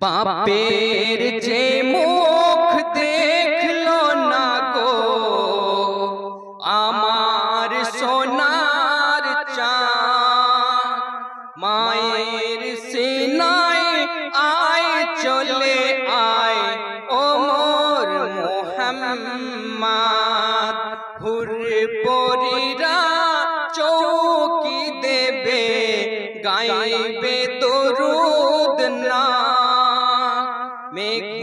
বাপের যে মুখ দেখলো না গো আমার সোনার চাঁদ, মায়ের সিনায় আয় চলে আয় ও মোর মুহাম্মদ। হুর পরীরা চৌকি দেবে গাইবে দরুদ না, মেঘ